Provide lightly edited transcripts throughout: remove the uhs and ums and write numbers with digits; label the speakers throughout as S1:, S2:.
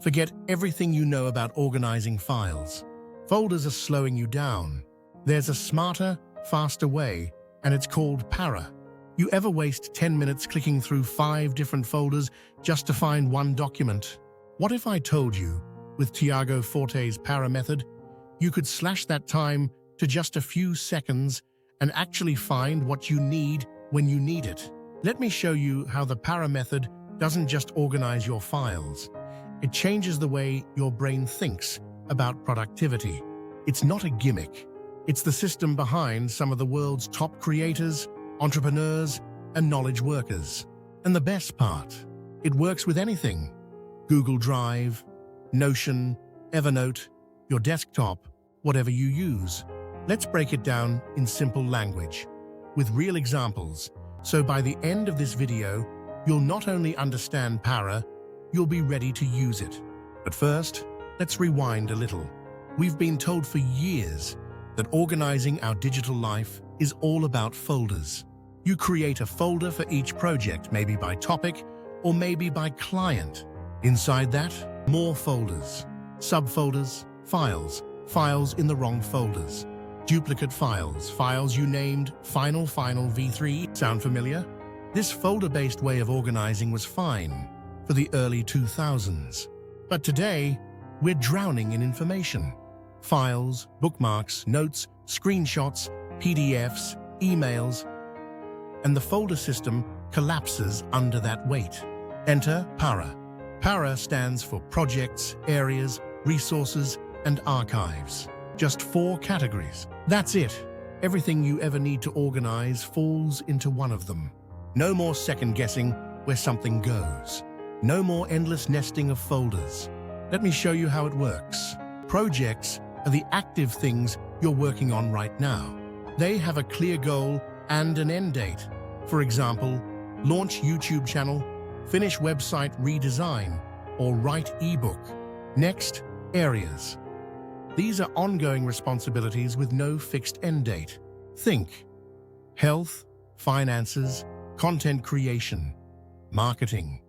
S1: Forget everything you know about organizing files. Folders are slowing you down. There's a smarter, faster way, and it's called Para. You ever waste 10 minutes clicking through 5 different folders just to find one document? What if I told you, with Tiago Forte's Para method, you could slash that time to just a few seconds and actually find what you need when you need it? Let me show you how the Para method doesn't just organize your files. It changes the way your brain thinks about productivity. It's not a gimmick. It's the system behind some of the world's top creators, entrepreneurs, and knowledge workers. And the best part, it works with anything. Google Drive, Notion, Evernote, your desktop, whatever you use. Let's break it down in simple language, with real examples, so by the end of this video, you'll not only understand Para, you'll be ready to use it. But first, let's rewind a little. We've been told for years that organizing our digital life is all about folders. You create a folder for each project, maybe by topic or maybe by client. Inside that, more folders, subfolders, files in the wrong folders, duplicate files you named Final V3. Sound familiar? This folder-based way of organizing was fine for the early 2000s. But today, we're drowning in information. Files, bookmarks, notes, screenshots, PDFs, emails, and the folder system collapses under that weight. Enter Para. Para stands for projects, areas, resources, and archives. Just 4 categories. That's it. Everything you ever need to organize falls into one of them. No more second-guessing where something goes. No more endless nesting of folders. Let me show you how it works. Projects are the active things you're working on right now. They have a clear goal and an end date. For example, launch YouTube channel, finish website redesign, or write ebook. Next, areas. These are ongoing responsibilities with no fixed end date. Think health, finances, content creation, marketing.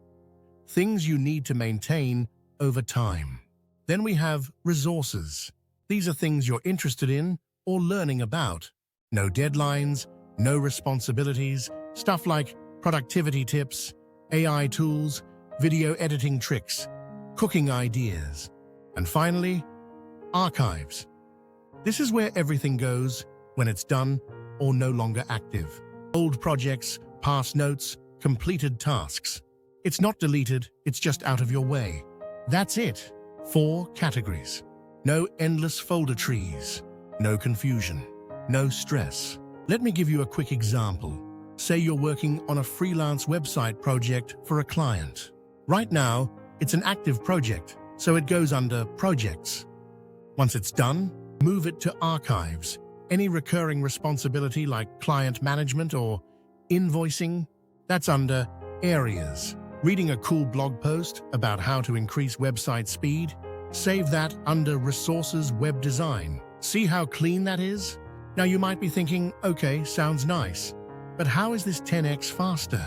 S1: Things you need to maintain over time. Then we have resources. These are things you're interested in or learning about. No deadlines, no responsibilities, stuff like productivity tips, AI tools, video editing tricks, cooking ideas. And finally, archives. This is where everything goes when it's done or no longer active. Old projects, past notes, completed tasks. It's not deleted, it's just out of your way. That's it. 4 categories. No endless folder trees. No confusion. No stress. Let me give you a quick example. Say you're working on a freelance website project for a client. Right now, it's an active project, so it goes under Projects. Once it's done, move it to Archives. Any recurring responsibility like client management or invoicing, that's under Areas. Reading a cool blog post about how to increase website speed, save that under Resources Web Design. See how clean that is? Now you might be thinking, okay, sounds nice, but how is this 10x faster?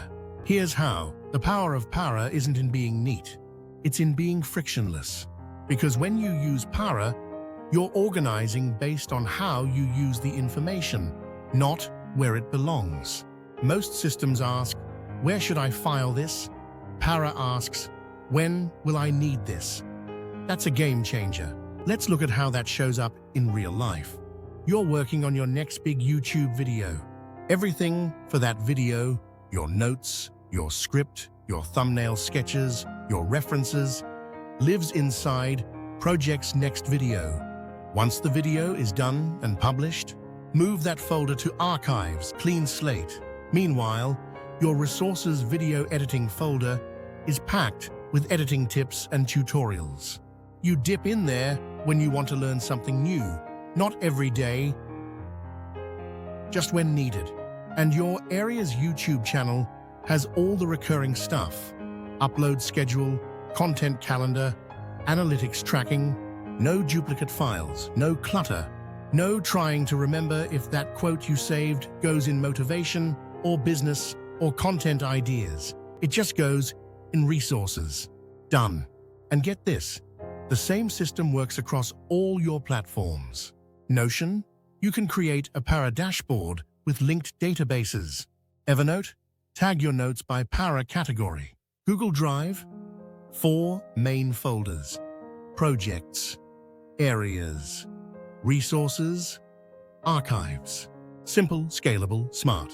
S1: Here's how. The power of Para isn't in being neat. It's in being frictionless. Because when you use Para, you're organizing based on how you use the information, not where it belongs. Most systems ask, where should I file this? Para asks, when will I need this? That's a game changer. Let's look at how that shows up in real life. You're working on your next big YouTube video. Everything for that video, your notes, your script, your thumbnail sketches, your references, lives inside Project's next video. Once the video is done and published, move that folder to Archives, clean slate. Meanwhile, your Resources video editing folder is packed with editing tips and tutorials. You dip in there when you want to learn something new, not every day, just when needed. And your Areas YouTube channel has all the recurring stuff: upload schedule, content calendar, analytics tracking, no duplicate files, no clutter, no trying to remember if that quote you saved goes in motivation or business or content ideas. It just goes in resources. Done. And get this, the same system works across all your platforms. Notion, you can create a Para dashboard with linked databases. Evernote, tag your notes by Para category. Google Drive, 4 main folders: projects, areas, resources, archives. Simple, scalable, smart.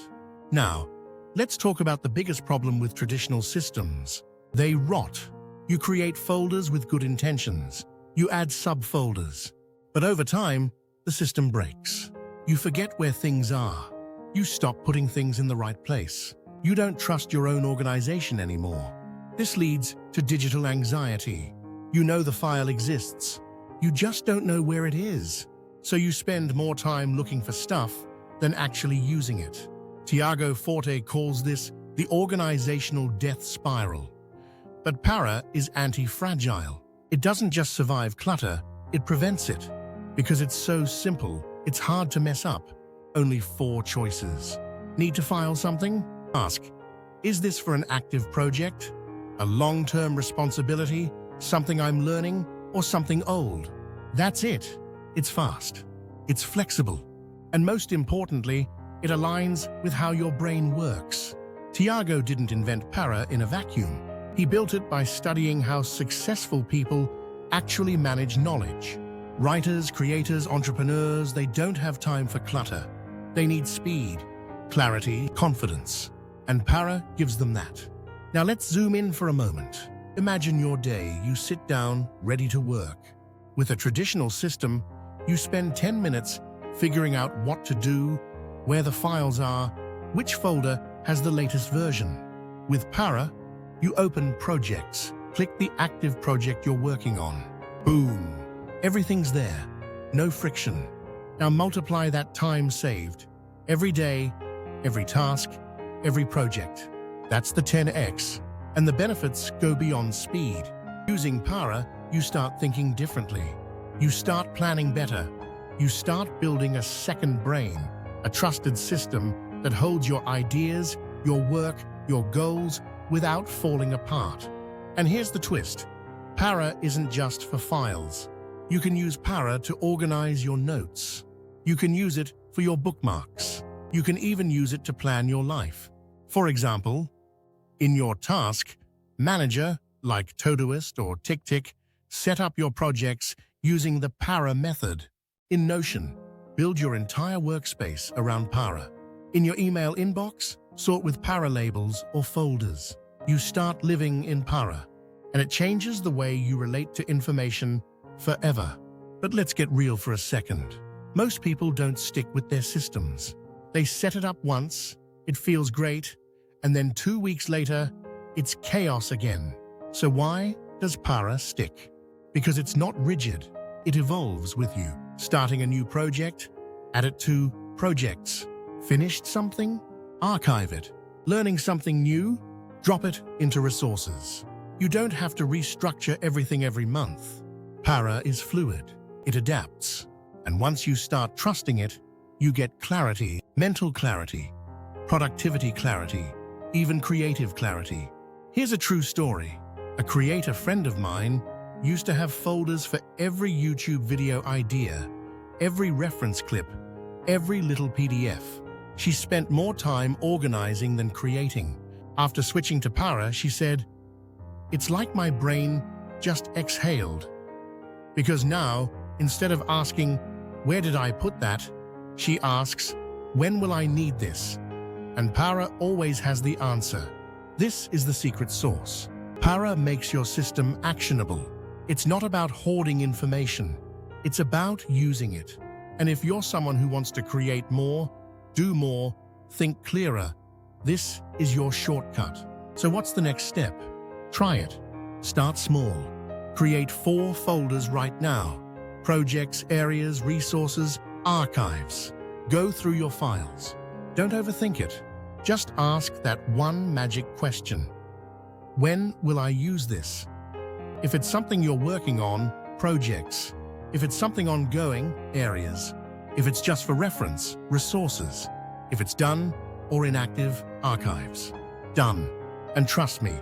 S1: Now, let's talk about the biggest problem with traditional systems. They rot. You create folders with good intentions. You add subfolders. But over time, the system breaks. You forget where things are. You stop putting things in the right place. You don't trust your own organization anymore. This leads to digital anxiety. You know the file exists. You just don't know where it is. So you spend more time looking for stuff than actually using it. Tiago Forte calls this the organizational death spiral. But Para is anti-fragile. It doesn't just survive clutter, it prevents it. Because it's so simple, it's hard to mess up. Only 4 choices. Need to file something? Ask, is this for an active project? A long-term responsibility? Something I'm learning? Or something old? That's it. It's fast. It's flexible. And most importantly, it aligns with how your brain works. Tiago didn't invent Para in a vacuum. He built it by studying how successful people actually manage knowledge. Writers, creators, entrepreneurs, they don't have time for clutter. They need speed, clarity, confidence. And Para gives them that. Now let's zoom in for a moment. Imagine your day. You sit down, ready to work. With a traditional system, you spend 10 minutes figuring out what to do, where the files are, which folder has the latest version. With Para, you open projects, click the active project you're working on. Boom! Everything's there. No friction. Now multiply that time saved. Every day, every task, every project. That's the 10x. And the benefits go beyond speed. Using Para, you start thinking differently. You start planning better. You start building a second brain, a trusted system that holds your ideas, your work, your goals without falling apart. And here's the twist. Para isn't just for files. You can use Para to organize your notes. You can use it for your bookmarks. You can even use it to plan your life. For example, in your task manager, like Todoist or TickTick, set up your projects using the Para method. In Notion, build your entire workspace around Para. In your email inbox, sort with Para labels or folders. You start living in Para, and it changes the way you relate to information forever. But let's get real for a second. Most people don't stick with their systems. They set it up once, it feels great, and then 2 weeks later, it's chaos again. So why does Para stick? Because it's not rigid. It evolves with you. Starting a new project, add it to projects. Finished something? Archive it. Learning something new? Drop it into resources. You don't have to restructure everything every month. Para is fluid. It adapts. And once you start trusting it, you get clarity, mental clarity, productivity clarity, even creative clarity. Here's a true story. A creator friend of mine used to have folders for every YouTube video idea, every reference clip, every little PDF. She spent more time organizing than creating. After switching to Para, she said, "It's like my brain just exhaled." Because now, instead of asking, "Where did I put that?" she asks, "When will I need this?" And Para always has the answer. This is the secret sauce. Para makes your system actionable. It's not about hoarding information. It's about using it. And if you're someone who wants to create more, do more, think clearer, this is your shortcut. So what's the next step? Try it. Start small. Create 4 folders right now. Projects, areas, resources, archives. Go through your files. Don't overthink it. Just ask that one magic question. When will I use this? If it's something you're working on, projects. If it's something ongoing, areas. If it's just for reference, resources. If it's done or inactive, archives. Done. And trust me,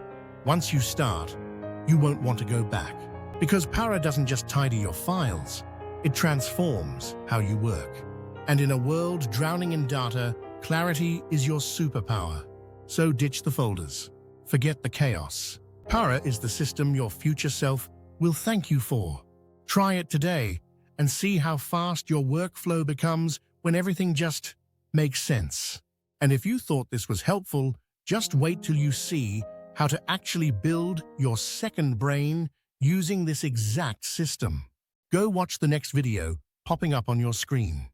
S1: once you start, you won't want to go back. Because Para doesn't just tidy your files, it transforms how you work. And in a world drowning in data, clarity is your superpower. So ditch the folders. Forget the chaos. Para is the system your future self will thank you for. Try it today and see how fast your workflow becomes when everything just makes sense. And if you thought this was helpful, just wait till you see how to actually build your second brain using this exact system. Go watch the next video popping up on your screen.